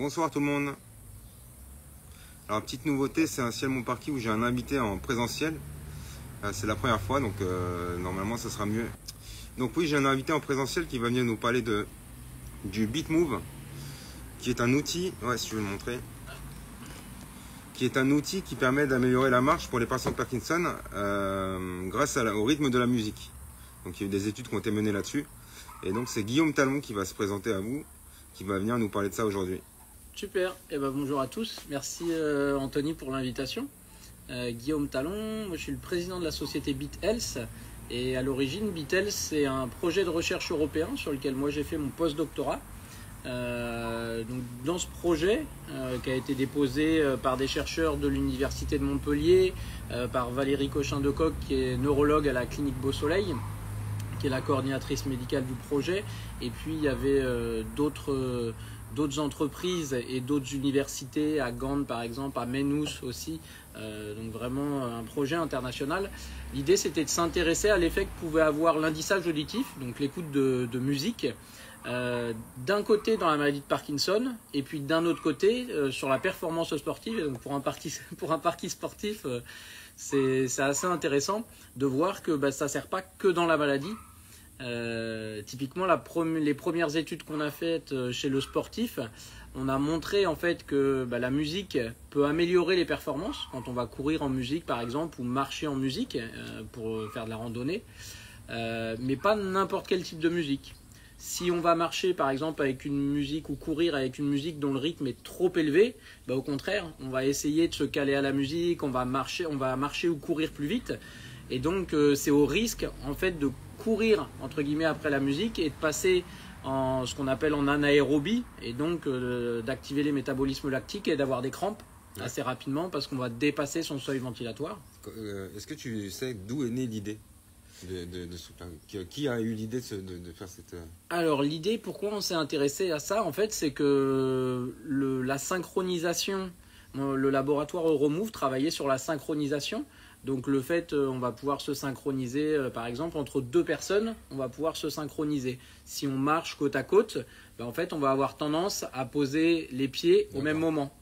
Bonsoir tout le monde. Alors petite nouveauté, c'est un Ciel Mon Parti où j'ai un invité en présentiel. C'est la première fois, donc normalement ça sera mieux. Donc oui, j'ai un invité en présentiel qui va venir nous parler du BeatMove, qui est un outil, si je veux le montrer, qui est un outil qui permet d'améliorer la marche pour les patients de Parkinson grâce au rythme de la musique. Donc il y a eu des études qui ont été menées là-dessus. Et donc c'est Guillaume Talon qui va se présenter à vous, qui va venir nous parler de ça aujourd'hui. Super, bonjour à tous, merci Anthony pour l'invitation. Guillaume Talon, moi je suis le président de la société BeatHealth et à l'origine BeatHealth c'est un projet de recherche européen sur lequel moi j'ai fait mon post-doctorat. Donc dans ce projet qui a été déposé par des chercheurs de l'université de Montpellier, par Valérie Cochin-Decoq qui est neurologue à la clinique Beau-Soleil, qui est la coordinatrice médicale du projet, et puis il y avait d'autres entreprises et d'autres universités, à Gand par exemple, à Menous aussi, donc vraiment un projet international. L'idée c'était de s'intéresser à l'effet que pouvait avoir l'indissage auditif, donc l'écoute de musique, d'un côté dans la maladie de Parkinson, et puis d'un autre côté sur la performance sportive. Et donc pour un parti sportif, c'est assez intéressant de voir que ça ne sert pas que dans la maladie. Typiquement les premières études qu'on a faites chez le sportif, on a montré en fait que la musique peut améliorer les performances quand on va courir en musique par exemple ou marcher en musique pour faire de la randonnée, mais pas n'importe quel type de musique. Si on va marcher par exemple avec une musique ou courir avec une musique dont le rythme est trop élevé, au contraire on va essayer de se caler à la musique, on va marcher ou courir plus vite, et donc c'est au risque en fait de courir entre guillemets après la musique et de passer en ce qu'on appelle en anaérobie, et donc d'activer les métabolismes lactiques et d'avoir des crampes assez rapidement parce qu'on va dépasser son seuil ventilatoire. Est-ce que tu sais d'où est née l'idée de ce plan? Qui a eu l'idée de faire cette... Alors l'idée, pourquoi on s'est intéressé à ça en fait, c'est que la synchronisation, le laboratoire Euromove travaillait sur la synchronisation. Donc le fait, on va pouvoir se synchroniser, par exemple, entre deux personnes, on va pouvoir se synchroniser. Si on marche côte à côte, en fait, on va avoir tendance à poser les pieds au même moment.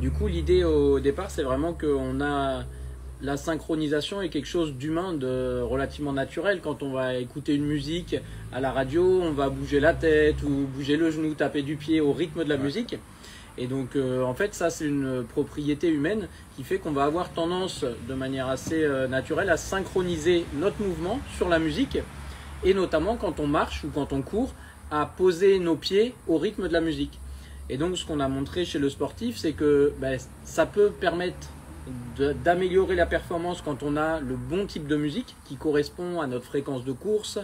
Du coup, l'idée au départ, c'est vraiment qu'on a la synchronisation est quelque chose d'humain, de relativement naturel. Quand on va écouter une musique à la radio, on va bouger la tête ou bouger le genou, taper du pied au rythme de la musique. Et donc, en fait, ça, c'est une propriété humaine qui fait qu'on va avoir tendance, de manière assez naturelle, à synchroniser notre mouvement sur la musique. Et notamment, quand on marche ou quand on court, à poser nos pieds au rythme de la musique. Et donc, ce qu'on a montré chez le sportif, c'est que ça peut permettre d'améliorer la performance quand on a le bon type de musique qui correspond à notre fréquence de course.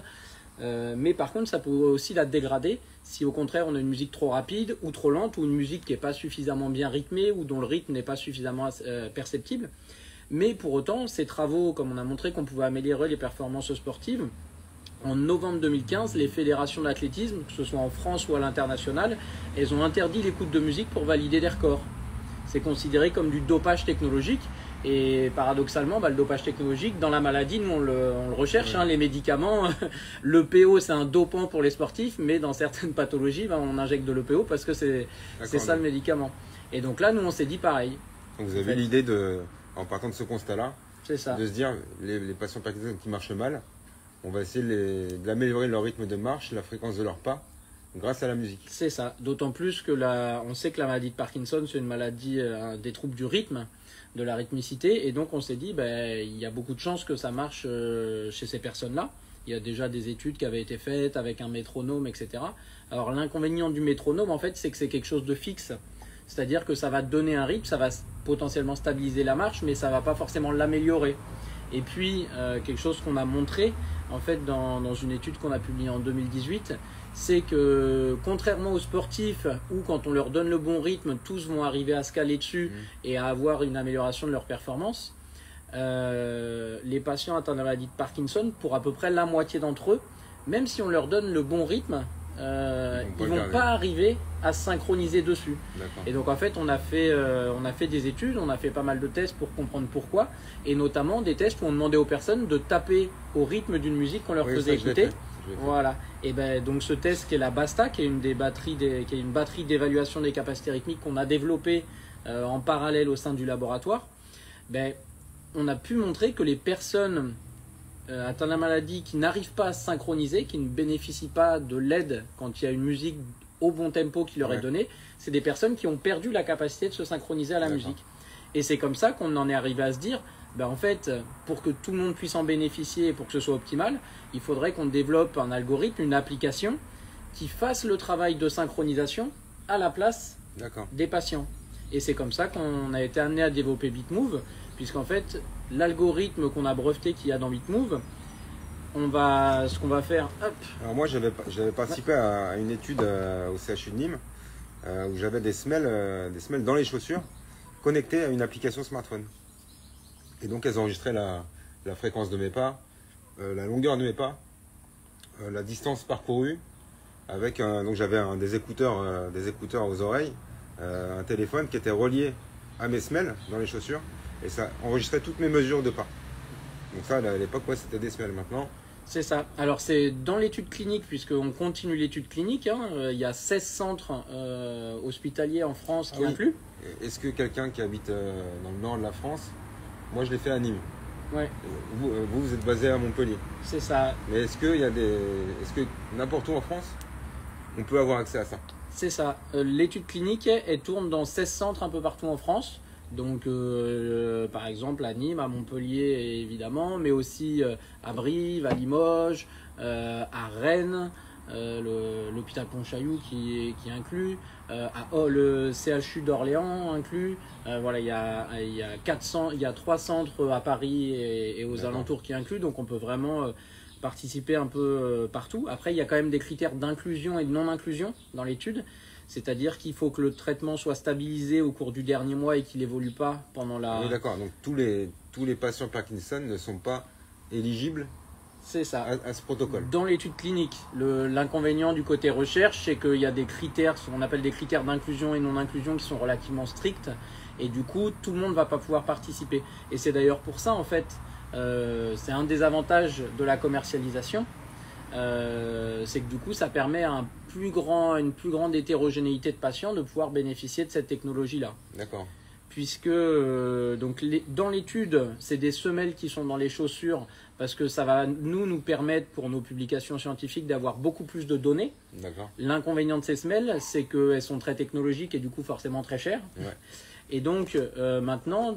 Mais par contre, ça peut aussi la dégrader si au contraire on a une musique trop rapide ou trop lente, ou une musique qui n'est pas suffisamment bien rythmée ou dont le rythme n'est pas suffisamment perceptible. Mais pour autant, ces travaux, comme on a montré qu'on pouvait améliorer les performances sportives, en novembre 2015, les fédérations d'athlétisme, que ce soit en France ou à l'international, elles ont interdit l'écoute de musique pour valider des records. C'est considéré comme du dopage technologique. Et paradoxalement, le dopage technologique, dans la maladie, nous on le recherche, les médicaments. L'EPO, c'est un dopant pour les sportifs, mais dans certaines pathologies, on injecte de l'EPO parce que c'est ça le médicament. Et donc là, nous on s'est dit pareil. Donc vous avez l'idée, en partant de ce constat-là, de se dire, les patients Parkinson qui marchent mal, on va essayer d'améliorer leur rythme de marche, la fréquence de leurs pas, grâce à la musique. C'est ça, d'autant plus que on sait que la maladie de Parkinson, c'est une maladie des troubles du rythme, de la rythmicité, et donc on s'est dit, il y a beaucoup de chances que ça marche chez ces personnes-là. Il y a déjà des études qui avaient été faites avec un métronome, etc. Alors l'inconvénient du métronome, en fait, c'est que c'est quelque chose de fixe. C'est-à-dire que ça va donner un rythme, ça va potentiellement stabiliser la marche, mais ça ne va pas forcément l'améliorer. Et puis, quelque chose qu'on a montré, en fait, dans une étude qu'on a publiée en 2018, c'est que contrairement aux sportifs où quand on leur donne le bon rythme, tous vont arriver à se caler dessus et à avoir une amélioration de leur performance, les patients atteints de la maladie de Parkinson, pour à peu près la moitié d'entre eux, même si on leur donne le bon rythme, ils vont pas arriver à se synchroniser dessus. Et donc en fait on a fait des études, on a fait pas mal de tests pour comprendre pourquoi, et notamment des tests où on demandait aux personnes de taper au rythme d'une musique qu'on leur faisait écouter. Voilà. Et ben donc ce test qui est la Basta, qui est une batterie d'évaluation des capacités rythmiques qu'on a développée en parallèle au sein du laboratoire, ben on a pu montrer que les personnes atteintes de la maladie qui n'arrivent pas à se synchroniser, qui ne bénéficient pas de l'aide quand il y a une musique au bon tempo qui leur est donnée, c'est des personnes qui ont perdu la capacité de se synchroniser à la musique. Et c'est comme ça qu'on en est arrivé à se dire, ben en fait, pour que tout le monde puisse en bénéficier et pour que ce soit optimal, il faudrait qu'on développe un algorithme, une application qui fasse le travail de synchronisation à la place des patients. Et c'est comme ça qu'on a été amené à développer BitMove, puisqu'en fait, l'algorithme qu'on a breveté qu'il y a dans BitMove, ce qu'on va faire... Hop. Alors moi, j'avais participé à une étude au CHU de Nîmes, où j'avais des semelles dans les chaussures, connectées à une application smartphone. Et donc, elles enregistraient la fréquence de mes pas, la longueur de mes pas, la distance parcourue, avec donc j'avais des écouteurs aux oreilles, un téléphone qui était relié à mes semelles dans les chaussures, et ça enregistrait toutes mes mesures de pas. Donc ça, à l'époque, c'était des semelles. Maintenant, c'est ça. Alors c'est dans l'étude clinique, puisqu'on continue l'étude clinique, hein, il y a 16 centres hospitaliers en France qui incluent. Est-ce que quelqu'un qui habite dans le nord de la France, moi je l'ai fait à Nîmes. Ouais. Vous êtes basé à Montpellier. C'est ça. Mais est-ce que n'importe où en France, on peut avoir accès à ça? C'est ça. L'étude clinique, elle tourne dans 16 centres un peu partout en France. Donc, par exemple, à Nîmes, à Montpellier, évidemment, mais aussi à Brive, à Limoges, à Rennes, l'hôpital Pontchaillou qui est inclus, le CHU d'Orléans inclus. Voilà, il y a 3 centres à Paris et aux alentours qui incluent, donc on peut vraiment participer un peu partout. Après, il y a quand même des critères d'inclusion et de non-inclusion dans l'étude. C'est-à-dire qu'il faut que le traitement soit stabilisé au cours du dernier mois et qu'il n'évolue pas pendant la... Oui, d'accord. Donc tous les patients Parkinson ne sont pas éligibles à ce protocole. Dans l'étude clinique, l'inconvénient du côté recherche, c'est qu'il y a des critères, ce qu'on appelle des critères d'inclusion et non-inclusion qui sont relativement stricts. Et du coup, tout le monde ne va pas pouvoir participer. Et c'est d'ailleurs pour ça, en fait, c'est un des avantages de la commercialisation. C'est que du coup, ça permet à une plus grande hétérogénéité de patients de pouvoir bénéficier de cette technologie-là. D'accord. Puisque dans l'étude, c'est des semelles qui sont dans les chaussures parce que ça va nous permettre pour nos publications scientifiques d'avoir beaucoup plus de données. D'accord. L'inconvénient de ces semelles, c'est qu'elles sont très technologiques et du coup forcément très chères. Ouais. Et donc maintenant,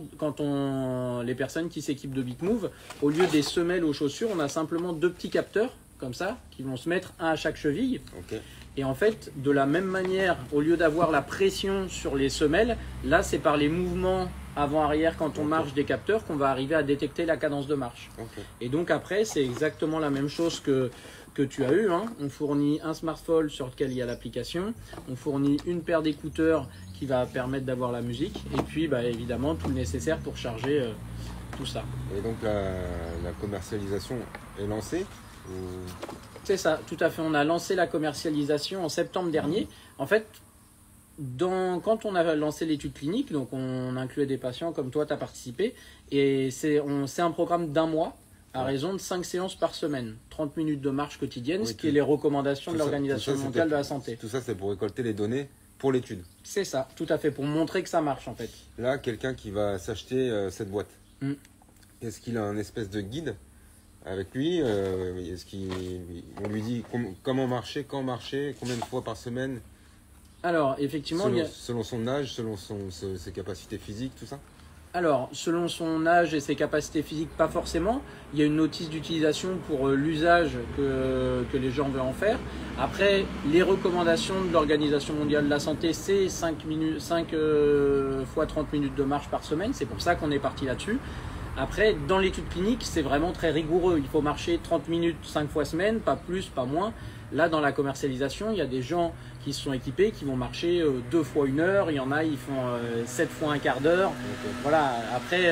les personnes qui s'équipent de BitMove, au lieu des semelles aux chaussures, on a simplement 2 petits capteurs comme ça, qui vont se mettre un à chaque cheville. Okay. Et en fait, de la même manière, au lieu d'avoir la pression sur les semelles, là c'est par les mouvements avant-arrière quand on marche des capteurs qu'on va arriver à détecter la cadence de marche. Okay. Et donc après, c'est exactement la même chose que tu as eu. Hein. On fournit un smartphone sur lequel il y a l'application, on fournit une paire d'écouteurs qui va permettre d'avoir la musique, et puis évidemment tout le nécessaire pour charger tout ça. Et donc la commercialisation est lancée? C'est ça, tout à fait. On a lancé la commercialisation en septembre dernier. En fait, quand on a lancé l'étude clinique, donc on incluait des patients comme toi, tu as participé, et c'est un programme d'1 mois à raison de 5 séances par semaine, 30 minutes de marche quotidienne, ce qui est les recommandations de l'Organisation mondiale de la santé. Tout ça, c'est pour récolter les données pour l'étude. C'est ça, tout à fait, pour montrer que ça marche en fait. Là, quelqu'un qui va s'acheter cette boîte, est-ce qu'il a un espèce de guide avec lui? Est-ce qu'on lui dit comment marcher, quand marcher, combien de fois par semaine? Alors, effectivement, selon son âge, selon ses capacités physiques, tout ça? Alors, selon son âge et ses capacités physiques, pas forcément. Il y a une notice d'utilisation pour l'usage que les gens veulent en faire. Après, les recommandations de l'Organisation mondiale de la santé, c'est 5 fois 30 minutes de marche par semaine. C'est pour ça qu'on est parti là-dessus. Après, dans l'étude clinique, c'est vraiment très rigoureux. Il faut marcher 30 minutes 5 fois semaine, pas plus, pas moins. Là, dans la commercialisation, il y a des gens qui se sont équipés, qui vont marcher 2 fois 1 heure. Il y en a, ils font 7 fois un quart d'heure. Voilà. Après,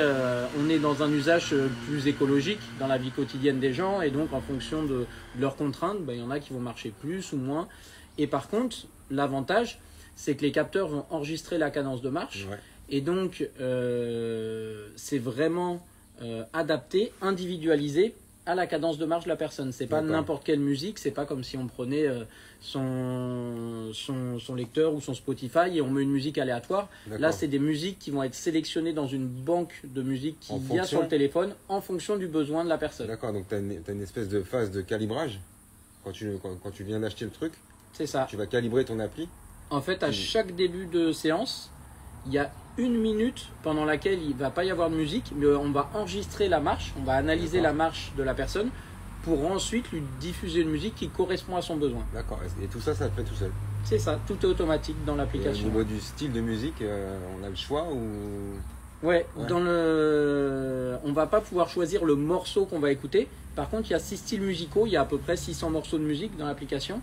on est dans un usage plus écologique dans la vie quotidienne des gens. Et donc, en fonction de leurs contraintes, il y en a qui vont marcher plus ou moins. Et par contre, l'avantage, c'est que les capteurs vont enregistrer la cadence de marche. Ouais. Et donc, c'est vraiment adapté, individualisé à la cadence de marche de la personne. C'est pas n'importe quelle musique, c'est pas comme si on prenait son lecteur ou son Spotify et on met une musique aléatoire. Là, c'est des musiques qui vont être sélectionnées dans une banque de musique qui vient sur le téléphone en fonction du besoin de la personne. D'accord, donc tu as une espèce de phase de calibrage quand tu viens d'acheter le truc. C'est ça. Tu vas calibrer ton appli. En fait, à chaque début de séance, il y a 1 minute pendant laquelle il ne va pas y avoir de musique, mais on va enregistrer la marche, on va analyser la marche de la personne pour ensuite lui diffuser une musique qui correspond à son besoin. D'accord, et tout ça, ça le fait tout seul. C'est ça, tout est automatique dans l'application. Au niveau du style de musique, on a le choix ou... Ouais. On ne va pas pouvoir choisir le morceau qu'on va écouter. Par contre, il y a 6 styles musicaux, il y a à peu près 600 morceaux de musique dans l'application.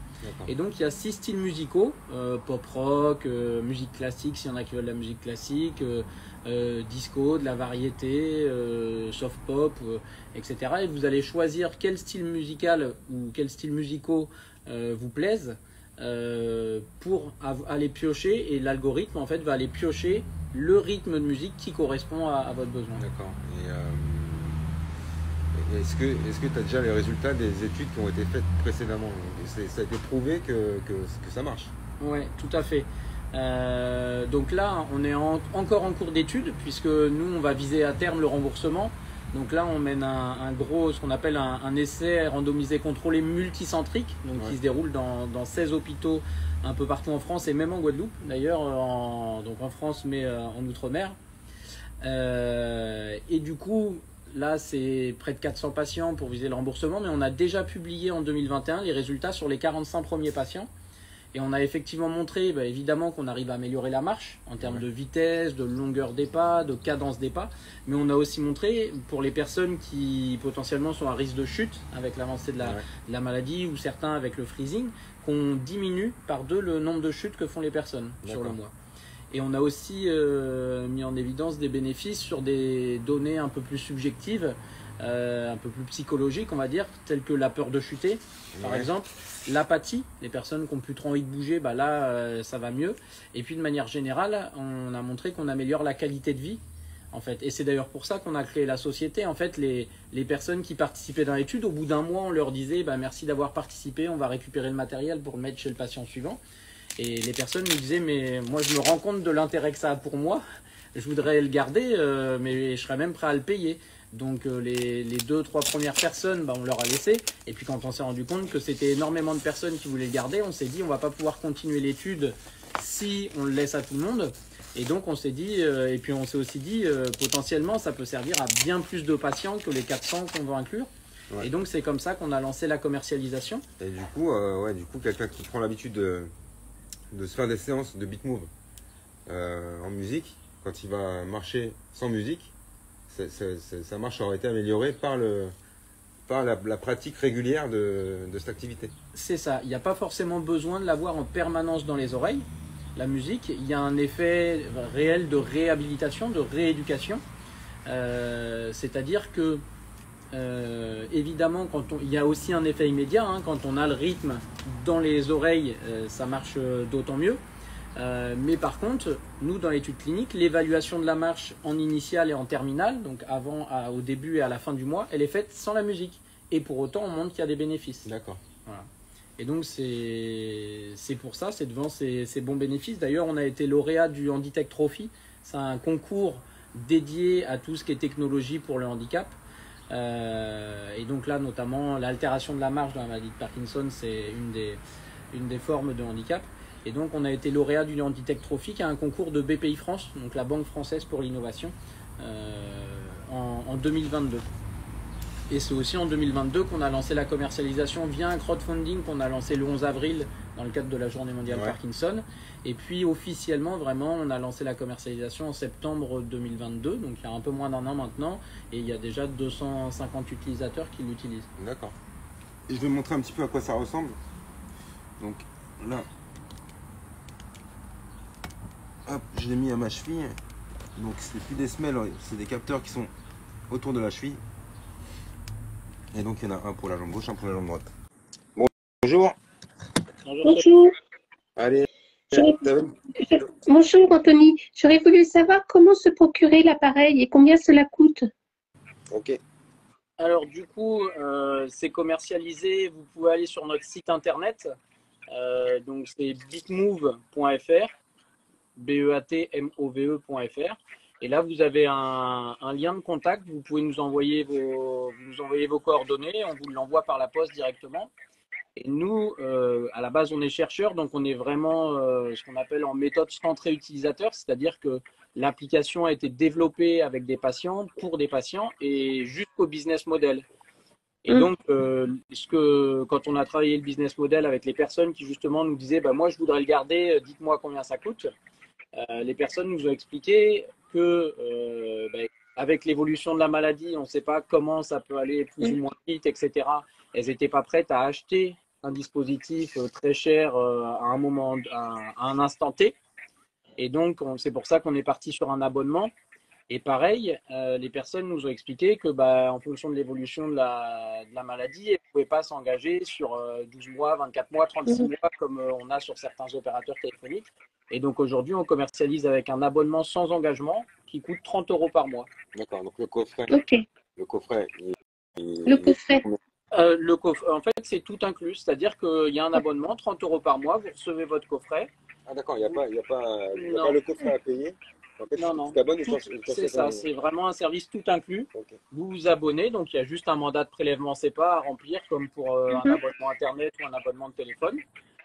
Et donc, il y a 6 styles musicaux, pop rock, musique classique, s'il y en a qui veulent de la musique classique, disco, de la variété, soft pop, etc. Et vous allez choisir quel style musical ou quels styles musicaux vous plaisent pour aller piocher. Et l'algorithme, en fait, va aller piocher le rythme de musique qui correspond à votre besoin. D'accord. Et est-ce que tu as déjà les résultats des études qui ont été faites précédemment? Ça a été prouvé que ça marche? Oui, tout à fait. Donc là, on est encore en cours d'études puisque nous, on va viser à terme le remboursement. Donc là, on mène ce qu'on appelle un essai randomisé contrôlé multicentrique, donc qui se déroule dans 16 hôpitaux un peu partout en France et même en Guadeloupe, d'ailleurs, donc en France mais en Outre-mer. Et du coup, là, c'est près de 400 patients pour viser le remboursement, mais on a déjà publié en 2021 les résultats sur les 45 premiers patients. Et on a effectivement montré, évidemment, qu'on arrive à améliorer la marche en termes de vitesse, de longueur des pas, de cadence des pas. Mais on a aussi montré, pour les personnes qui potentiellement sont à risque de chute avec l'avancée de la maladie ou certains avec le freezing, qu'on diminue par 2 le nombre de chutes que font les personnes sur le mois. Et on a aussi mis en évidence des bénéfices sur des données un peu plus subjectives, un peu plus psychologiques, on va dire, telles que la peur de chuter, par exemple. L'apathie, les personnes qui n'ont plus trop envie de bouger, là, ça va mieux. Et puis, de manière générale, on a montré qu'on améliore la qualité de vie, en fait. Et c'est d'ailleurs pour ça qu'on a créé la société. En fait, les personnes qui participaient dans l'étude, au bout d'un mois, on leur disait merci d'avoir participé, on va récupérer le matériel pour le mettre chez le patient suivant. Et les personnes nous disaient, mais moi, je me rends compte de l'intérêt que ça a pour moi. Je voudrais le garder, mais je serais même prêt à le payer. Donc les 2-3 premières personnes, on leur a laissé. Et puis quand on s'est rendu compte que c'était énormément de personnes qui voulaient le garder, on s'est dit on va pas pouvoir continuer l'étude si on le laisse à tout le monde. Et donc on s'est dit, et puis on s'est aussi dit potentiellement ça peut servir à bien plus de patients que les 400 qu'on va inclure. Et donc c'est comme ça qu'on a lancé la commercialisation. Et du coup, quelqu'un qui prend l'habitude de se faire des séances de beat move en musique, quand il va marcher sans musique, sa marche aurait été améliorée par la pratique régulière de cette activité. C'est ça, il n'y a pas forcément besoin de l'avoir en permanence dans les oreilles, la musique. Il y a un effet réel de réhabilitation, de rééducation. C'est-à-dire que, évidemment, il y a aussi un effet immédiat. Quand on a le rythme dans les oreilles, ça marche d'autant mieux. Mais par contre, nous dans l'étude clinique, l'évaluation de la marche en initiale et en terminale, donc au début et à la fin du mois, elle est faite sans la musique. Et pour autant, on montre qu'il y a des bénéfices. D'accord. Voilà. Et donc c'est pour ça, c'est devant ces bons bénéfices. D'ailleurs, on a été lauréat du Handitech Trophy. C'est un concours dédié à tout ce qui est technologie pour le handicap. Et donc là, notamment, l'altération de la marche dans la maladie de Parkinson, c'est une des formes de handicap. Et donc, on a été lauréat du Handitech Trophy, qui est un concours de BPI France, donc la Banque française pour l'innovation, en 2022. Et c'est aussi en 2022 qu'on a lancé la commercialisation via un crowdfunding qu'on a lancé le 11 avril dans le cadre de la Journée mondiale Ouais. Parkinson. Et puis officiellement, vraiment, on a lancé la commercialisation en septembre 2022, donc il y a un peu moins d'un an maintenant, et il y a déjà 250 utilisateurs qui l'utilisent. D'accord. Et je vais montrer un petit peu à quoi ça ressemble. Donc là, hop, je l'ai mis à ma cheville. Donc c'est plus des semelles, c'est des capteurs qui sont autour de la cheville. Et donc il y en a un pour la jambe gauche, un pour la jambe droite. Bonjour. Bonjour, Bonjour. Allez, J'aurais- David. Bonjour Anthony. J'aurais voulu savoir comment se procurer l'appareil et combien cela coûte. Ok. Alors du coup, c'est commercialisé, vous pouvez aller sur notre site internet, donc c'est bitmove.fr, beatmove.fr, et là vous avez un lien de contact, vous pouvez nous envoyer vos coordonnées, on vous l'envoie par la poste directement. Et nous, à la base, on est chercheurs, donc on est vraiment ce qu'on appelle en méthode centrée utilisateur, c'est-à-dire que l'application a été développée avec des patients, pour des patients, et jusqu'au business model. Et donc, quand on a travaillé le business model avec les personnes qui justement nous disaient, bah, moi je voudrais le garder, dites-moi combien ça coûte, les personnes nous ont expliqué que avec l'évolution de la maladie, on ne sait pas comment ça peut aller plus ou moins vite, etc. Elles n'étaient pas prêtes à acheter un dispositif très cher à un moment, à un instant T. Et donc, c'est pour ça qu'on est parti sur un abonnement. Et pareil, les personnes nous ont expliqué que, en fonction de l'évolution de la maladie, elles ne pouvaient pas s'engager sur 12 mois, 24 mois, 36 mois, comme on a sur certains opérateurs téléphoniques. Et donc aujourd'hui, on commercialise avec un abonnement sans engagement qui coûte 30 € par mois. D'accord, donc le coffret. Ok. Le coffret. Le coffret. En fait, c'est tout inclus, c'est-à-dire qu'il y a un abonnement, 30 € par mois, vous recevez votre coffret. Ah d'accord, il n'y a pas Non. le coffret à payer. En fait, Non, non. tu t'abonnes, C'est ça, c'est vraiment un service tout inclus. Ok. Vous vous abonnez, donc il y a juste un mandat de prélèvement CEPA à remplir, comme pour un abonnement Internet ou un abonnement de téléphone.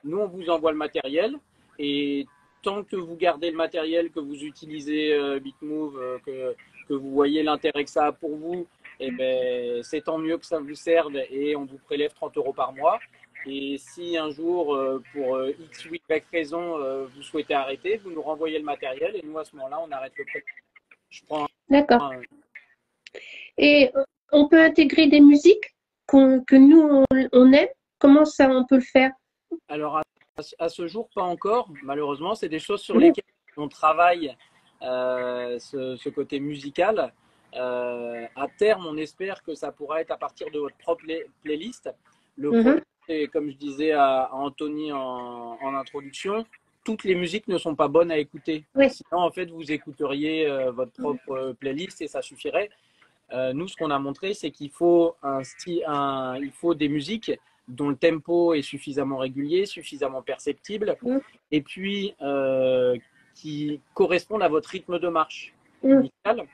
Nous, on vous envoie le matériel et tant que vous gardez le matériel, que vous utilisez Bitmove, que vous voyez l'intérêt que ça a pour vous, eh ben, c'est tant mieux que ça vous serve et on vous prélève 30 € par mois. Et si un jour, pour X ou Y raison, vous souhaitez arrêter, vous nous renvoyez le matériel et nous, à ce moment-là, on arrête le prélèvement. D'accord. Et on peut intégrer des musiques que nous, on aime. Comment ça, on peut le faire? Alors, à ce jour, pas encore. Malheureusement, c'est des choses sur lesquelles on travaille, ce côté musical. À terme, on espère que ça pourra être à partir de votre propre playlist. Le problème, c'est, comme je disais à Anthony en introduction, toutes les musiques ne sont pas bonnes à écouter. Oui. Sinon, en fait, vous écouteriez votre propre playlist et ça suffirait. Nous, ce qu'on a montré, c'est qu'il faut il faut des musiques dont le tempo est suffisamment régulier, suffisamment perceptible, et puis qui correspondent à votre rythme de marche initial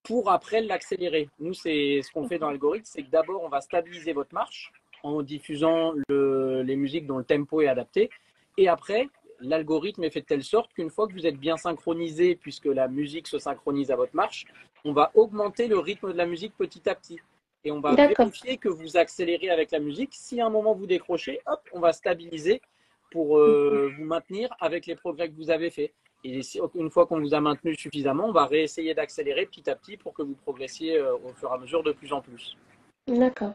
pour après l'accélérer. Nous, c'est ce qu'on fait dans l'algorithme, c'est que d'abord, on va stabiliser votre marche en diffusant les musiques dont le tempo est adapté, et après, l'algorithme est fait de telle sorte qu'une fois que vous êtes bien synchronisé, puisque la musique se synchronise à votre marche, on va augmenter le rythme de la musique petit à petit. Et on va vérifier que vous accélérez avec la musique. Si à un moment vous décrochez, hop, on va stabiliser pour vous maintenir avec les progrès que vous avez faits. Et une fois qu'on vous a maintenu suffisamment, on va réessayer d'accélérer petit à petit pour que vous progressiez au fur et à mesure de plus en plus. D'accord.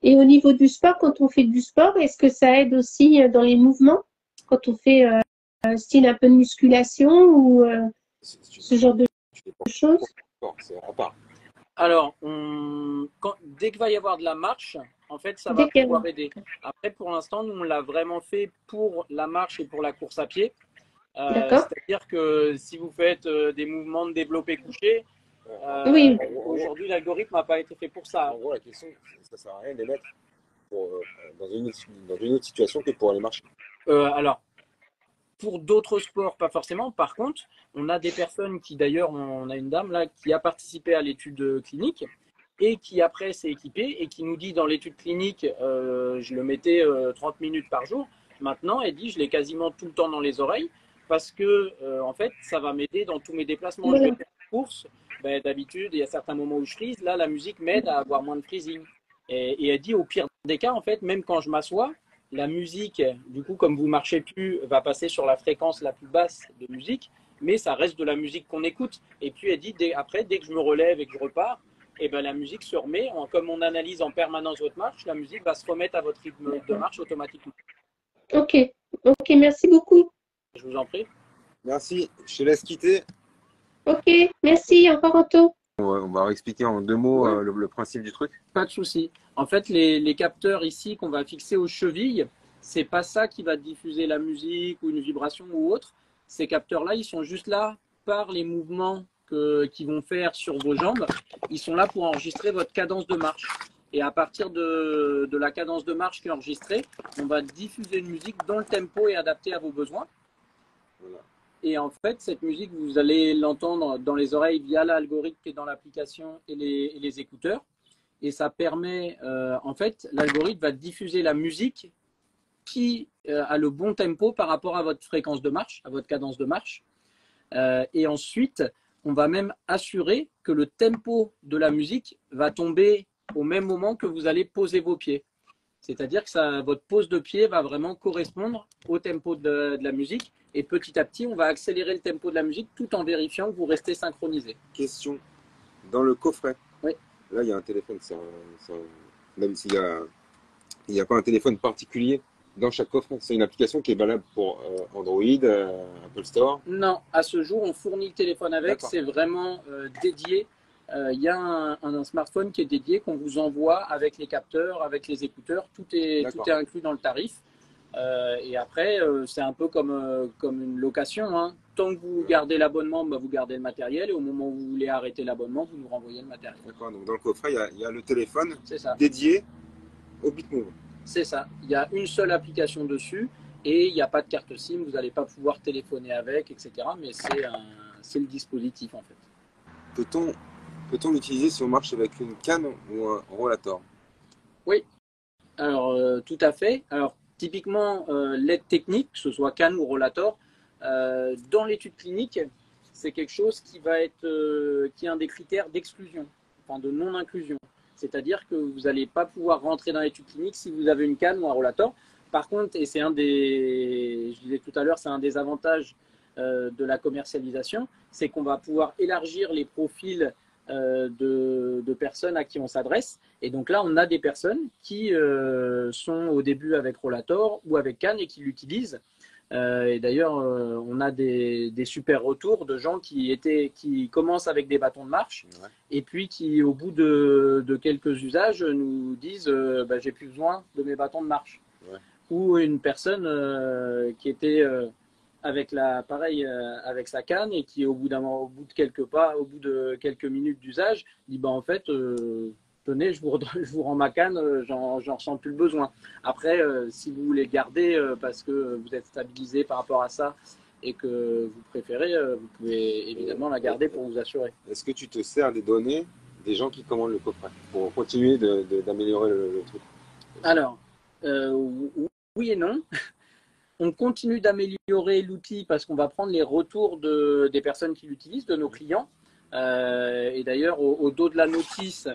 Et au niveau du sport, quand on fait du sport, est-ce que ça aide aussi dans les mouvements? Quand on fait un style un peu de musculation ou ce genre de choses? C'est à part. Alors, dès qu'il va y avoir de la marche, en fait, ça va pouvoir aider. Après, pour l'instant, nous, on l'a vraiment fait pour la marche et pour la course à pied. C'est-à-dire que si vous faites des mouvements de développé couché, aujourd'hui, l'algorithme n'a pas été fait pour ça. En gros, la question, ça ne sert à rien de les mettre dans une autre situation que pour aller marcher. Alors, pour d'autres sports, pas forcément. Par contre, on a des personnes qui, d'ailleurs, on a une dame là qui a participé à l'étude clinique et qui après s'est équipée et qui nous dit dans l'étude clinique, je le mettais 30 minutes par jour. Maintenant, elle dit, je l'ai quasiment tout le temps dans les oreilles parce que, en fait, ça va m'aider dans tous mes déplacements. Je vais faire une course. D'habitude, il y a certains moments où je frise. Là, la musique m'aide à avoir moins de freezing. Et elle dit, au pire des cas, en fait, même quand je m'assois, la musique, du coup, comme vous marchez plus, va passer sur la fréquence la plus basse de musique, mais ça reste de la musique qu'on écoute. Et puis elle dit, après, dès que je me relève et que je repars, et ben, la musique se remet, comme on analyse en permanence votre marche, la musique va se remettre à votre rythme de marche automatiquement. Ok, ok, merci beaucoup. Je vous en prie. Merci, je te laisse quitter. Ok, merci, au revoir Anto. On va expliquer en 2 mots Ouais. le principe du truc. Pas de souci. En fait, les capteurs ici qu'on va fixer aux chevilles, c'est pas ça qui va diffuser la musique ou une vibration ou autre. Ces capteurs-là, ils sont juste là par les mouvements qu'ils vont faire sur vos jambes. Ils sont là pour enregistrer votre cadence de marche. Et à partir de la cadence de marche qui est enregistrée, on va diffuser une musique dont le tempo est adapté à vos besoins. Voilà. Et en fait, cette musique, vous allez l'entendre dans les oreilles via l'algorithme qui est dans l'application et les écouteurs. Et ça permet, en fait, l'algorithme va diffuser la musique qui a le bon tempo par rapport à votre fréquence de marche, à votre cadence de marche. Et ensuite, on va même assurer que le tempo de la musique va tomber au même moment que vous allez poser vos pieds. C'est-à-dire que votre pose de pied va vraiment correspondre au tempo de la musique. Et petit à petit, on va accélérer le tempo de la musique tout en vérifiant que vous restez synchronisé. Question. Dans le coffret, oui. Là, il y a un téléphone. Même s'il n'y a pas un téléphone particulier dans chaque coffret. C'est une application qui est valable pour Android, Apple Store. Non, à ce jour, on fournit le téléphone avec. C'est vraiment dédié. Il y a un smartphone qui est dédié, qu'on vous envoie avec les capteurs, avec les écouteurs. Tout est inclus dans le tarif. Et après, c'est un peu comme une location. Hein. Tant que vous gardez l'abonnement, vous gardez le matériel. Et au moment où vous voulez arrêter l'abonnement, vous nous renvoyez le matériel. D'accord, donc dans le coffret, il y a le téléphone ça. Dédié au BitMove. C'est ça. Il y a une seule application dessus et il n'y a pas de carte SIM. Vous n'allez pas pouvoir téléphoner avec, etc. Mais c'est le dispositif en fait. Peut-on l'utiliser si on marche avec une canne ou un rollator? Oui. Alors, tout à fait. Alors, typiquement, l'aide technique, que ce soit canne ou rollator, dans l'étude clinique, c'est quelque chose qui va être qui est un des critères d'exclusion, enfin de non-inclusion. C'est-à-dire que vous n'allez pas pouvoir rentrer dans l'étude clinique si vous avez une canne ou un rollator. Par contre, et c'est je disais tout à l'heure, c'est un des avantages de la commercialisation, c'est qu'on va pouvoir élargir les profils de personnes à qui on s'adresse. Et donc là, on a des personnes qui sont au début avec rollator ou avec canne et qui l'utilisent. Et d'ailleurs, on a des super retours de gens qui commencent avec des bâtons de marche et puis qui, au bout de quelques usages, nous disent j'ai plus besoin de mes bâtons de marche. Ou une personne qui était avec avec sa canne et qui, au bout de quelques minutes d'usage, dit en fait, tenez, je vous rends ma canne, j'en ressens plus le besoin. Après, si vous voulez garder parce que vous êtes stabilisé par rapport à ça et que vous préférez, vous pouvez évidemment la garder pour vous assurer. Est-ce que tu te sers des données des gens qui commandent le coffret pour continuer d'améliorer le truc? Alors, oui et non. On continue d'améliorer l'outil parce qu'on va prendre les retours des personnes qui l'utilisent, de nos clients. Et d'ailleurs, au dos de la notice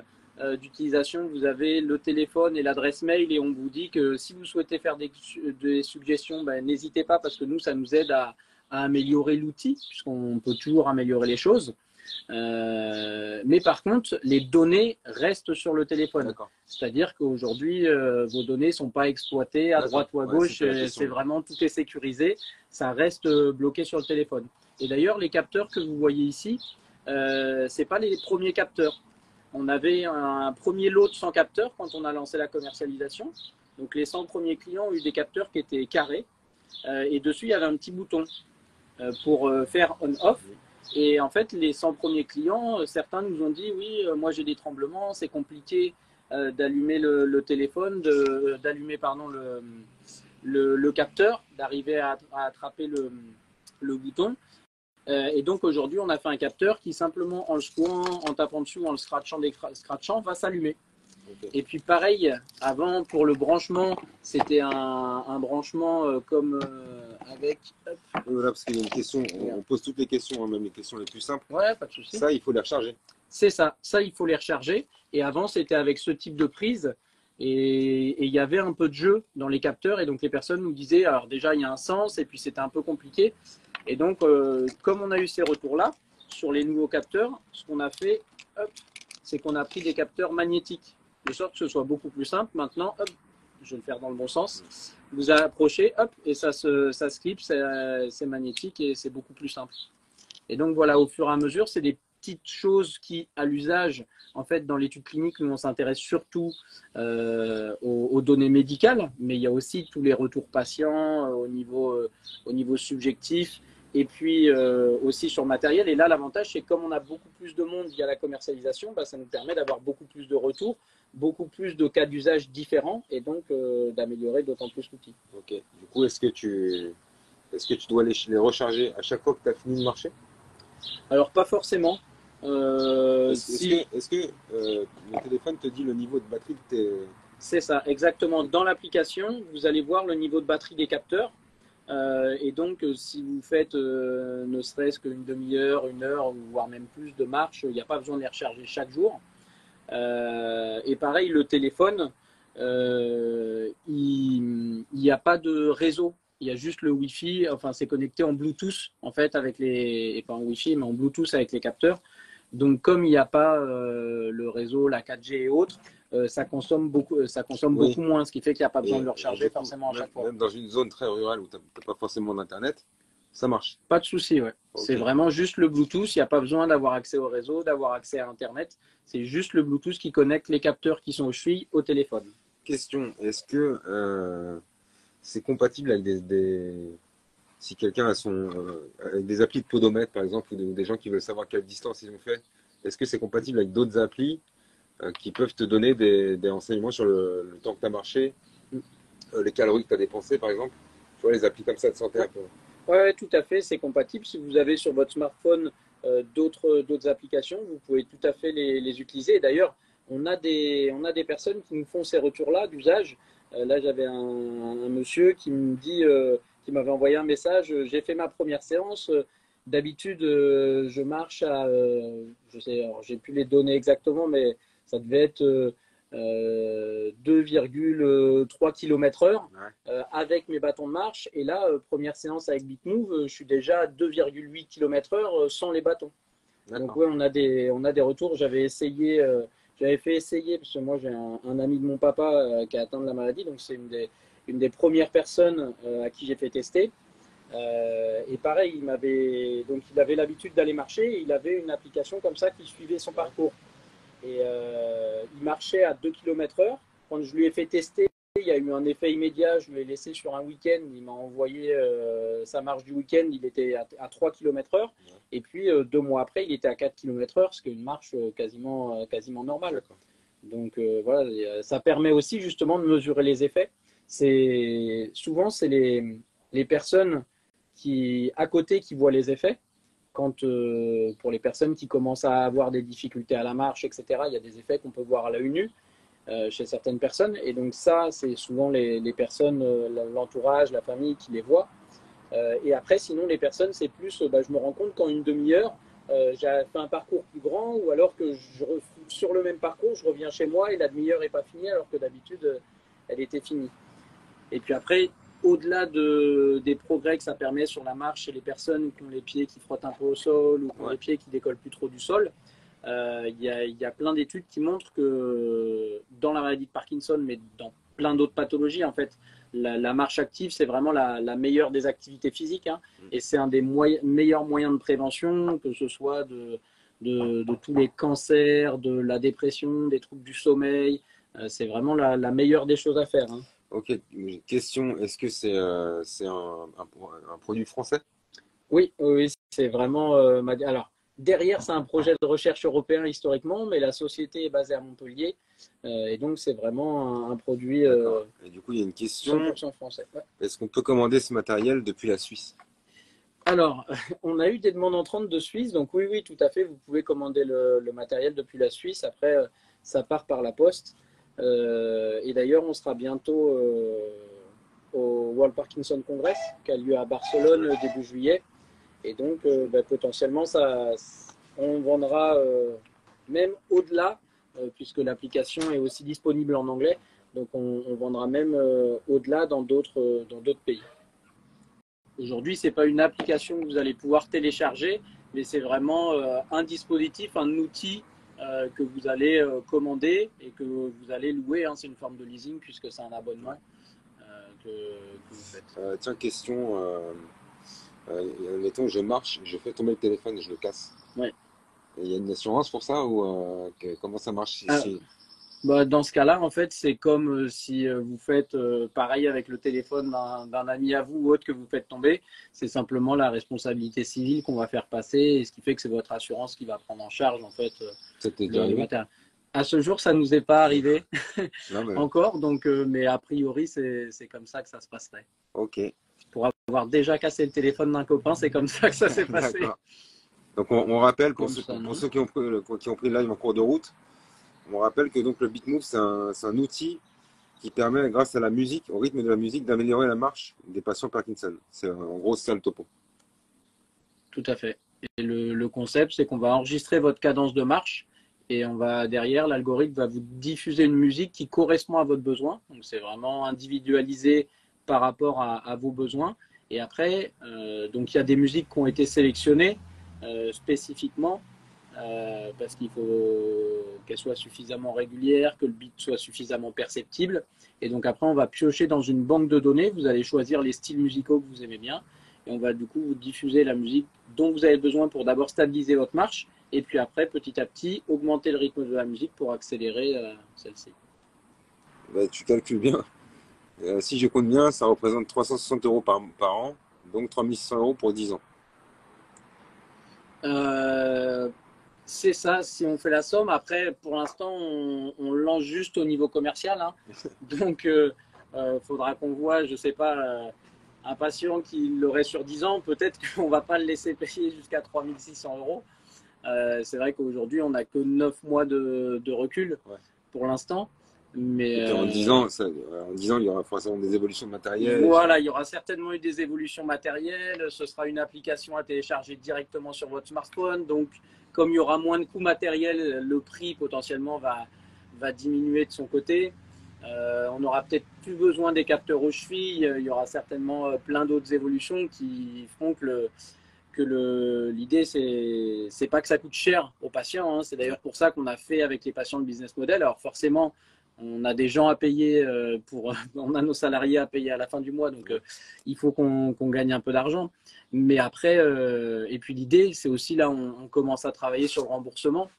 d'utilisation, vous avez le téléphone et l'adresse mail et on vous dit que si vous souhaitez faire des suggestions, n'hésitez pas parce que nous, ça nous aide à améliorer l'outil puisqu'on peut toujours améliorer les choses. Mais par contre, les données restent sur le téléphone. C'est-à-dire qu'aujourd'hui, vos données ne sont pas exploitées à droite ou à gauche. C'est vraiment, tout est sécurisé. Ça reste bloqué sur le téléphone. Et d'ailleurs, les capteurs que vous voyez ici, ce n'est pas les premiers capteurs. On avait un premier lot de 100 capteurs quand on a lancé la commercialisation. Donc, les 100 premiers clients ont eu des capteurs qui étaient carrés. Et dessus, il y avait un petit bouton pour faire on-off. Et en fait, les 100 premiers clients, certains nous ont dit, oui, moi j'ai des tremblements, c'est compliqué d'allumer le téléphone, d'allumer le capteur, d'arriver à attraper le bouton. Et donc aujourd'hui, on a fait un capteur qui simplement en le secouant, en tapant dessus, en le scratchant, va s'allumer. Et puis pareil, avant pour le branchement, c'était un branchement comme avec... Voilà, parce qu'il y a une question, on pose toutes les questions, même les questions les plus simples. Ouais, pas de souci. Ça, il faut les recharger. C'est ça, il faut les recharger. Et avant, c'était avec ce type de prise. Et il y avait un peu de jeu dans les capteurs. Et donc, les personnes nous disaient, alors déjà, il y a un sens, et puis c'était un peu compliqué. Et donc, comme on a eu ces retours-là sur les nouveaux capteurs, ce qu'on a fait, c'est qu'on a pris des capteurs magnétiques, de sorte que ce soit beaucoup plus simple. Maintenant, hop, je vais le faire dans le bon sens. Vous approchez, hop, et ça se clip, c'est magnétique et c'est beaucoup plus simple. Et donc voilà, au fur et à mesure, c'est des petites choses qui, à l'usage, en fait, dans l'étude clinique, nous on s'intéresse surtout aux données médicales, mais il y a aussi tous les retours patients au niveau subjectif. Et puis aussi sur le matériel. Et là, l'avantage, c'est que comme on a beaucoup plus de monde via la commercialisation, bah, ça nous permet d'avoir beaucoup plus de retours, beaucoup plus de cas d'usage différents et donc d'améliorer d'autant plus l'outil. Ok. Du coup, est-ce que tu dois les recharger à chaque fois que tu as fini de marcher? Alors, pas forcément. Est-ce que le téléphone te dit le niveau de batterie de tes... C'est ça, exactement. Dans l'application, vous allez voir le niveau de batterie des capteurs. Et donc, si vous faites ne serait-ce qu'une demi-heure, une heure, voire même plus de marche, il n'y a pas besoin de les recharger chaque jour. Et pareil, le téléphone, il n'y a pas de réseau. Il y a juste le Wi-Fi. Enfin, c'est connecté en Bluetooth, en fait, avec les... Et pas en Wi-Fi, mais en Bluetooth avec les capteurs. Donc, comme il n'y a pas le réseau, la 4G et autres, ça consomme beaucoup moins, ce qui fait qu'il n'y a pas besoin de le recharger forcément à chaque fois. Même dans une zone très rurale où tu n'as pas forcément d'internet, ça marche. Pas de souci, ouais. Okay. C'est vraiment juste le Bluetooth. Il n'y a pas besoin d'avoir accès au réseau, d'avoir accès à Internet. C'est juste le Bluetooth qui connecte les capteurs qui sont aux chevilles au téléphone. Question, est-ce que c'est compatible avec si quelqu'un a avec des applis de podomètre, par exemple, ou des gens qui veulent savoir quelle distance ils ont fait, est-ce que c'est compatible avec d'autres applis qui peuvent te donner des renseignements sur le temps que tu as marché, les calories que tu as dépensées, par exemple? Tu vois, les applis comme ça de santé un peu. Oui, tout à fait, c'est compatible. Si vous avez sur votre smartphone d'autres applications, vous pouvez tout à fait les utiliser. Et d'ailleurs, on a des personnes qui nous font ces retours-là d'usage. Là, j'avais un monsieur qui me dit, qui m'avait envoyé un message. J'ai fait ma première séance. D'habitude, je marche à, je sais, alors j'ai plus les données exactement, mais ça devait être 2,3 km/h avec mes bâtons de marche. Et là, première séance avec BitMove, je suis déjà à 2,8 km/h sans les bâtons. Donc ouais, on a des retours. J'avais fait essayer, parce que moi j'ai un ami de mon papa qui a atteint de la maladie, donc c'est une des premières personnes à qui j'ai fait tester. Et pareil, il avait l'habitude d'aller marcher et il avait une application comme ça qui suivait son parcours. Et il marchait à 2 km/h. Quand je lui ai fait tester, il y a eu un effet immédiat. Je lui ai laissé sur un week-end. Il m'a envoyé sa marche du week-end. Il était à 3 km/h. Et puis 2 mois après, il était à 4 km/h, ce qui est une marche quasiment normale. Donc voilà, ça permet aussi justement de mesurer les effets. Souvent, c'est les personnes à côté qui voient les effets. Quand pour les personnes qui commencent à avoir des difficultés à la marche, etc., il y a des effets qu'on peut voir à l'œil nu chez certaines personnes. Et donc ça, c'est souvent les personnes, l'entourage, la famille qui les voit. Et après, sinon, les personnes, c'est plus, je me rends compte qu'en une demi-heure, j'ai fait un parcours plus grand, ou alors que sur le même parcours, je reviens chez moi et la demi-heure n'est pas finie, alors que d'habitude, elle était finie. Et puis après, au-delà des progrès que ça permet sur la marche chez les personnes qui ont les pieds qui frottent un peu au sol ou qui ont les pieds qui décollent plus trop du sol, il y a plein d'études qui montrent que dans la maladie de Parkinson, mais dans plein d'autres pathologies, en fait, la marche active, c'est vraiment la meilleure des activités physiques, hein, et c'est un des meilleurs moyens de prévention, que ce soit de tous les cancers, de la dépression, des troubles du sommeil. C'est vraiment la meilleure des choses à faire, hein. Ok, question, est-ce que c'est un produit français? Oui, c'est vraiment... alors, derrière, c'est un projet de recherche européen historiquement, mais la société est basée à Montpellier. Et donc, c'est vraiment un produit et du coup, il y a une question. 100% français. Ouais. Est-ce qu'on peut commander ce matériel depuis la Suisse? Alors, on a eu des demandes entrantes de Suisse. Donc oui, tout à fait. Vous pouvez commander le matériel depuis la Suisse. Après, ça part par la poste. Et d'ailleurs, on sera bientôt au World Parkinson Congress qui a lieu à Barcelone début juillet. Et donc, potentiellement, on vendra même au-delà, puisque l'application est aussi disponible en anglais. Donc on vendra même au-delà dans d'autres pays. Aujourd'hui, ce n'est pas une application que vous allez pouvoir télécharger, mais c'est vraiment un dispositif, un outil que vous allez commander et que vous allez louer. Hein. C'est une forme de leasing puisque c'est un abonnement que vous faites. Tiens, question. Mettons, je marche, je fais tomber le téléphone et je le casse. Ouais. Il y a une assurance pour ça ou comment ça marche Bah, dans ce cas-là, en fait, c'est comme si vous faites pareil avec le téléphone d'un ami à vous ou autre que vous faites tomber. C'est simplement la responsabilité civile qu'on va faire passer, et ce qui fait que c'est votre assurance qui va prendre en charge en fait le matériel. À ce jour, ça nous est pas arrivé non, mais... encore, donc mais a priori, c'est comme ça que ça se passerait. Ok. Pour avoir déjà cassé le téléphone d'un copain, c'est comme ça que ça s'est passé. Donc on rappelle pour ceux qui ont pris le live en cours de route. On rappelle que donc le BeatMove, c'est un outil qui permet, grâce à la musique, au rythme de la musique, d'améliorer la marche des patients Parkinson. En gros, c'est ça le topo. Tout à fait. Et le concept, c'est qu'on va enregistrer votre cadence de marche et on va derrière, l'algorithme va vous diffuser une musique qui correspond à votre besoin. Donc c'est vraiment individualisé par rapport à vos besoins. Et après, donc il y a des musiques qui ont été sélectionnées spécifiquement. Parce qu'il faut qu'elle soit suffisamment régulière, que le beat soit suffisamment perceptible. Et donc après, on va piocher dans une banque de données. Vous allez choisir les styles musicaux que vous aimez bien. Et on va du coup vous diffuser la musique dont vous avez besoin pour d'abord stabiliser votre marche. Et puis après, petit à petit, augmenter le rythme de la musique pour accélérer celle-ci. Bah, tu calcules bien. Si je compte bien, ça représente 360 € par an. Donc 3600 € pour 10 ans. C'est ça, si on fait la somme. Après, pour l'instant, on lance juste au niveau commercial. Hein. Donc, faudra qu'on voit, je ne sais pas, un patient qui l'aurait sur 10 ans, peut-être qu'on ne va pas le laisser payer jusqu'à 3600 €. C'est vrai qu'aujourd'hui, on n'a que 9 mois de recul pour l'instant. Mais en 10 ans, il y aura forcément des évolutions matérielles. Voilà, il y aura certainement eu des évolutions matérielles. Ce sera une application à télécharger directement sur votre smartphone. Donc, comme il y aura moins de coûts matériels, le prix potentiellement va diminuer de son côté. On n'aura peut-être plus besoin des capteurs aux chevilles. Il y aura certainement plein d'autres évolutions qui feront que l'idée, c'est pas que ça coûte cher aux patients. Hein. C'est d'ailleurs pour ça qu'on a fait avec les patients le business model. Alors forcément, on a des gens à payer on a nos salariés à payer à la fin du mois, donc il faut qu'on gagne un peu d'argent. Mais après, et puis l'idée, c'est aussi là, on commence à travailler sur le remboursement.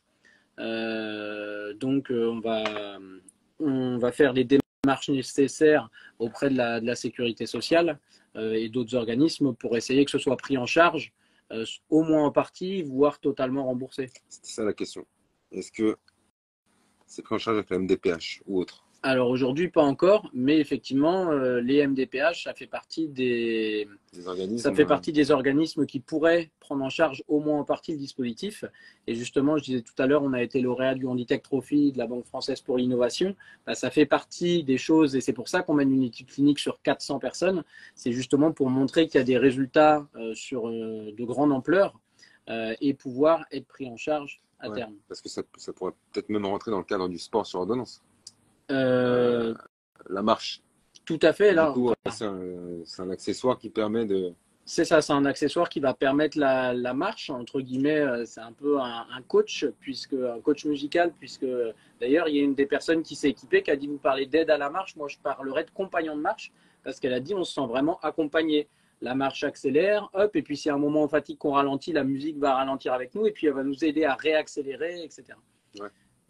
Donc on va faire les démarches nécessaires auprès de la sécurité sociale et d'autres organismes pour essayer que ce soit pris en charge, au moins en partie, voire totalement remboursé. C'était ça la question. Est-ce que c'est pris en charge avec la MDPH ou autre? Alors aujourd'hui, pas encore, mais effectivement, les MDPH, ça fait partie des organismes qui pourraient prendre en charge au moins en partie le dispositif. Et justement, je disais tout à l'heure, on a été lauréat du Handitech Trophy de la Banque française pour l'innovation. Bah, ça fait partie des choses, et c'est pour ça qu'on mène une étude clinique sur 400 personnes. C'est justement pour montrer qu'il y a des résultats de grande ampleur et pouvoir être pris en charge à terme. Parce que ça pourrait peut-être même rentrer dans le cadre du sport sur ordonnance. La marche. Tout à fait. Là, c'est un accessoire qui permet de... C'est ça, c'est un accessoire qui va permettre la marche, entre guillemets. C'est un peu un coach, un coach musical, puisque d'ailleurs, il y a une des personnes qui s'est équipée qui a dit, vous parlez d'aide à la marche, moi je parlerai de compagnon de marche, parce qu'elle a dit, on se sent vraiment accompagné. La marche accélère, hop, et puis si à un moment on fatigue qu'on ralentit, la musique va ralentir avec nous, et puis elle va nous aider à réaccélérer, etc. Ouais.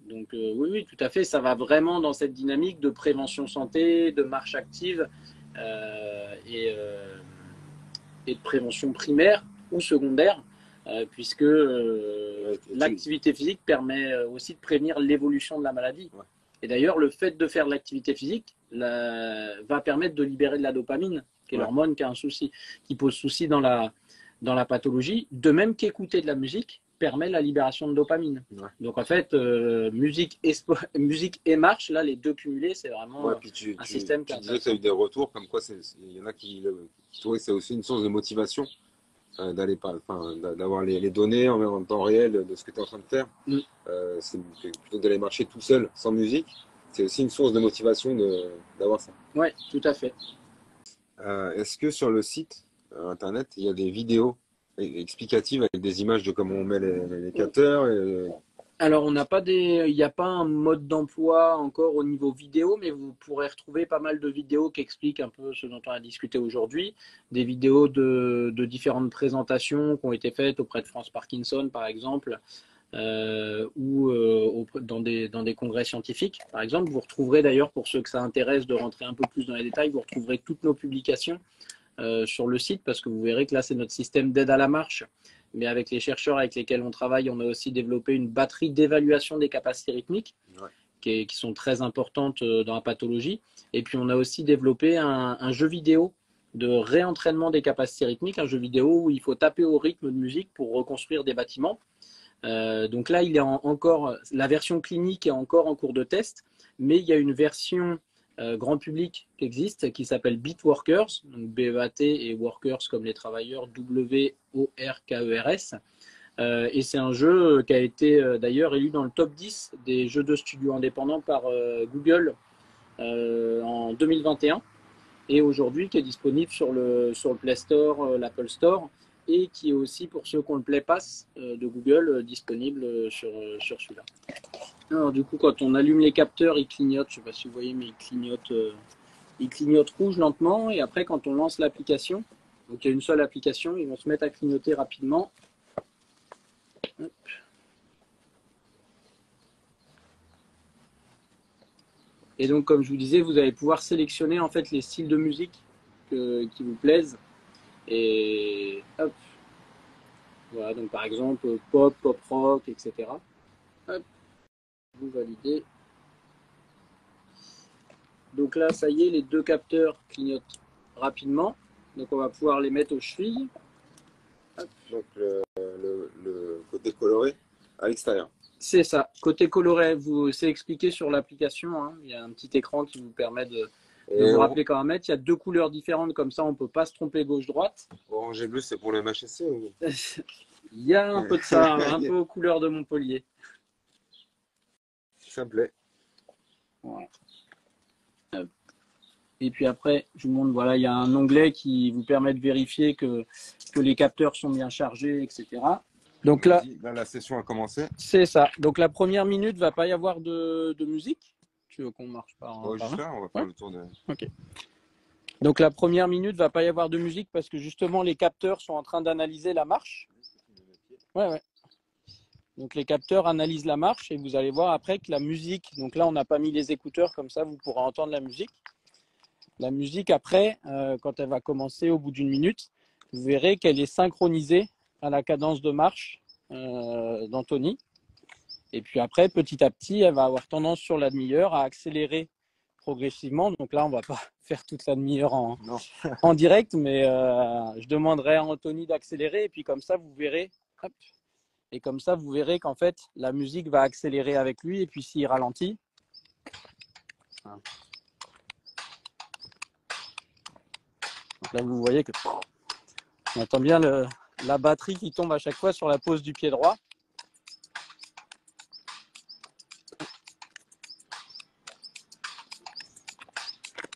Donc oui, tout à fait, ça va vraiment dans cette dynamique de prévention santé, de marche active et de prévention primaire ou secondaire, puisque l'activité physique permet aussi de prévenir l'évolution de la maladie. Ouais. Et d'ailleurs, le fait de faire de l'activité physique va permettre de libérer de la dopamine, qui est l'hormone qui pose souci dans la pathologie, de même qu'écouter de la musique permet la libération de dopamine. Ouais. Donc en fait, musique et marche, là, les deux cumulés, c'est vraiment un système qui est intéressant. Tu disais que tu as eu des retours comme quoi il y en a qui trouvaient que c'est aussi une source de motivation d'avoir les données en temps réel de ce que tu es en train de faire. C'est plutôt d'aller marcher tout seul, sans musique. c'est aussi une source de motivation d'avoir ça. Ouais, tout à fait. Est-ce que sur le site internet, il y a des vidéos explicatives avec des images de comment on met les capteurs Alors, on n'a pas il n'y a pas un mode d'emploi encore au niveau vidéo, mais vous pourrez retrouver pas mal de vidéos qui expliquent un peu ce dont on a discuté aujourd'hui. Des vidéos de différentes présentations qui ont été faites auprès de France Parkinson, par exemple, ou dans des congrès scientifiques, par exemple. Vous retrouverez d'ailleurs, pour ceux que ça intéresse de rentrer un peu plus dans les détails, vous retrouverez toutes nos publications sur le site, parce que vous verrez que là, c'est notre système d'aide à la marche. Mais avec les chercheurs avec lesquels on travaille, on a aussi développé une batterie d'évaluation des capacités rythmiques qui sont très importantes dans la pathologie. Et puis, on a aussi développé un jeu vidéo de réentraînement des capacités rythmiques, un jeu vidéo où il faut taper au rythme de musique pour reconstruire des bâtiments. Donc là, il est encore, la version clinique est encore en cours de test, mais il y a une version grand public qui existe, qui s'appelle Beatworkers, donc B-E-A-T et Workers comme les travailleurs, W-O-R-K-E-R-S. Et c'est un jeu qui a été d'ailleurs élu dans le top 10 des jeux de studio indépendants par Google en 2021 et aujourd'hui qui est disponible sur le Play Store, l'Apple Store et qui est aussi pour ceux qui ont le Play Pass de Google disponible sur celui-là. Alors du coup, quand on allume les capteurs, ils clignotent, je ne sais pas si vous voyez, mais ils clignotent rouge lentement. Et après, quand on lance l'application, donc il y a une seule application, ils vont se mettre à clignoter rapidement. Hop. Et donc, comme je vous disais, vous allez pouvoir sélectionner en fait les styles de musique qui vous plaisent. Et hop. Voilà, donc par exemple, pop, pop rock, etc. Hop. Vous validez. Donc là, ça y est, les deux capteurs clignotent rapidement. Donc on va pouvoir les mettre aux chevilles. Hop. Donc le côté coloré à l'extérieur. C'est ça. Côté coloré, c'est expliqué sur l'application. Hein. Il y a un petit écran qui vous permet de vous rappeler comment mettre. Il y a deux couleurs différentes, comme ça on ne peut pas se tromper gauche-droite. Orange et bleu, c'est pour le MHSC ou... Il y a un peu de ça, un peu aux couleurs de Montpellier. Ça me plaît. Voilà. Et puis après, je vous montre, voilà, il y a un onglet qui vous permet de vérifier que les capteurs sont bien chargés, etc. Donc là, la session a commencé. C'est ça. Donc la première minute, va pas y avoir de musique. Tu veux qu'on marche par juste là, on va faire le tour de... Ok. Donc la première minute, va pas y avoir de musique parce que justement, les capteurs sont en train d'analyser la marche. Ouais. Donc les capteurs analysent la marche et vous allez voir après que la musique, donc là on n'a pas mis les écouteurs, comme ça vous pourrez entendre la musique. La musique après, quand elle va commencer au bout d'une minute, vous verrez qu'elle est synchronisée à la cadence de marche d'Anthony. Et puis après, petit à petit, elle va avoir tendance sur la demi-heure à accélérer progressivement. Donc là, on ne va pas faire toute la demi-heure en direct, mais je demanderai à Anthony d'accélérer et puis comme ça, vous verrez... Hop. Et comme ça, vous verrez qu'en fait, la musique va accélérer avec lui. Et puis, s'il ralentit, donc là, vous voyez que on entend bien la batterie qui tombe à chaque fois sur la pose du pied droit.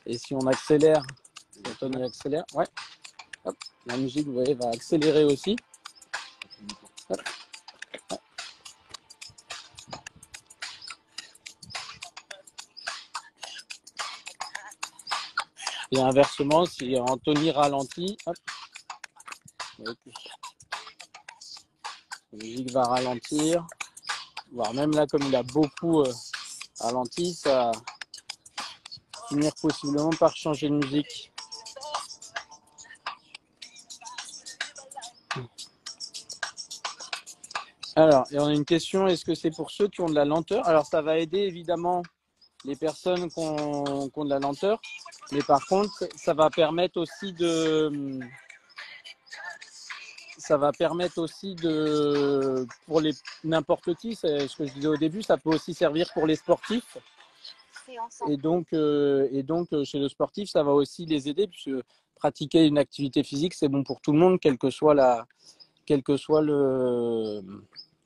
Et si on accélère, Anthony accélère, ouais. Hop, la musique, vous voyez, va accélérer aussi. Hop. Et inversement, si Anthony ralentit, hop, la musique va ralentir, voire même là, comme il a beaucoup ralenti, ça va finir possiblement par changer de musique. Alors, et on a une question, est-ce que c'est pour ceux qui ont de la lenteur? Alors, ça va aider évidemment les personnes qui ont de la lenteur. Mais par contre, ça va permettre aussi pour n'importe qui, c'est ce que je disais au début, ça peut aussi servir pour les sportifs. Et donc chez le sportif, ça va aussi les aider puisque pratiquer une activité physique, c'est bon pour tout le monde, quel que soit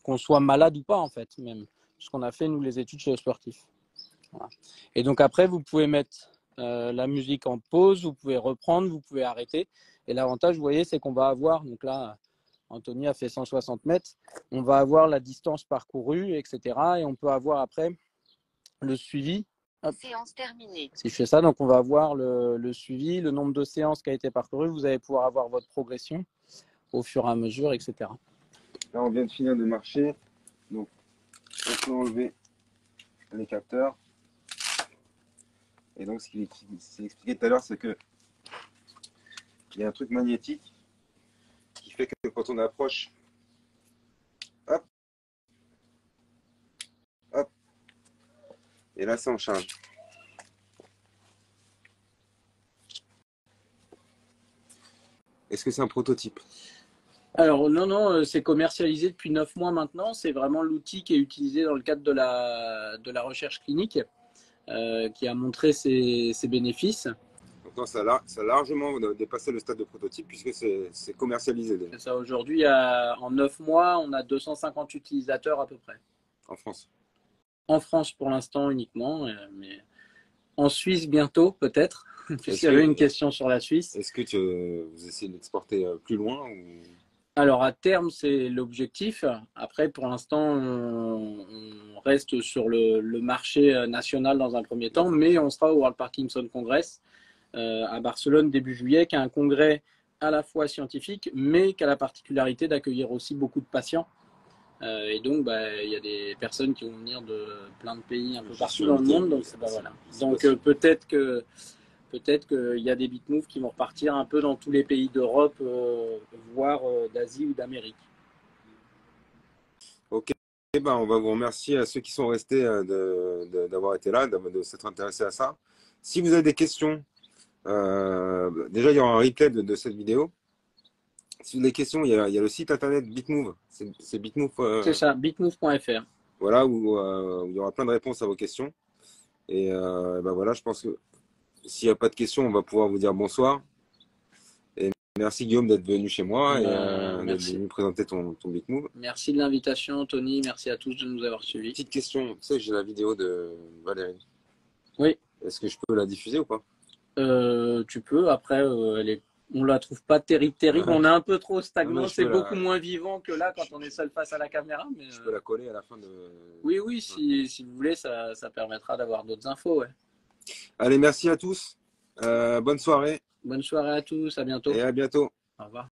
qu'on soit malade ou pas en fait, même. Ce qu'on a fait, nous, les études chez le sportif. Voilà. Et donc après, vous pouvez mettre la musique en pause, vous pouvez reprendre, vous pouvez arrêter. Et l'avantage, vous voyez, c'est qu'on va avoir, donc là, Anthony a fait 160 mètres, on va avoir la distance parcourue, etc. Et on peut avoir après le suivi. Hop. Séance terminée. Si je fais ça, donc on va avoir le suivi, le nombre de séances qui a été parcouru. Vous allez pouvoir avoir votre progression au fur et à mesure, etc. Là, on vient de finir de marcher. Donc, on peut enlever les capteurs. Et donc, ce qu'il expliquait tout à l'heure, c'est que il y a un truc magnétique qui fait que quand on approche, hop, hop, et là, ça en charge. Est-ce que c'est un prototype? Alors non, c'est commercialisé depuis 9 mois maintenant. C'est vraiment l'outil qui est utilisé dans le cadre de la recherche clinique qui a montré ses bénéfices. Donc non, ça a largement dépassé le stade de prototype puisque c'est commercialisé déjà. C'est ça, aujourd'hui, en 9 mois, on a 250 utilisateurs à peu près. En France. En France pour l'instant uniquement, mais en Suisse bientôt peut-être, puisqu'il y avait une question sur la Suisse. Est-ce que vous essayez d'exporter plus loin ou... Alors à terme, c'est l'objectif. Après, pour l'instant, on reste sur le marché national dans un premier temps, mais on sera au World Parkinson Congress à Barcelone début juillet, qui est un congrès à la fois scientifique, mais qui a la particularité d'accueillir aussi beaucoup de patients. Et donc, il y a des personnes qui vont venir de plein de pays un peu partout dans le monde. Donc, voilà. Donc peut-être qu'il y a des BitMove qui vont repartir un peu dans tous les pays d'Europe, voire d'Asie ou d'Amérique. Ok, on va vous remercier à ceux qui sont restés d'avoir été là, de s'être intéressés à ça. Si vous avez des questions, déjà il y aura un replay de cette vidéo. Si vous avez des questions, il y a le site internet BitMove. C'est BitMove. C'est ça, bitmove.fr. Voilà, où il y aura plein de réponses à vos questions. Et voilà, je pense que s'il n'y a pas de questions, on va pouvoir vous dire bonsoir. Et merci Guillaume d'être venu chez moi et d'être venu présenter ton BitMove. Merci de l'invitation, Tony. Merci à tous de nous avoir suivis. Petite question, tu sais, j'ai la vidéo de Valérie. Oui. Est-ce que je peux la diffuser ou pas? Tu peux. Après, on la trouve pas terrible. On est un peu trop stagnant. Non, c'est beaucoup moins vivant que là quand on est seul face à la caméra. Mais, je peux la coller à la fin de... Oui, si vous voulez, ça permettra d'avoir d'autres infos. Ouais. Allez, merci à tous. Bonne soirée. Bonne soirée à tous. À bientôt. Et à bientôt. Au revoir.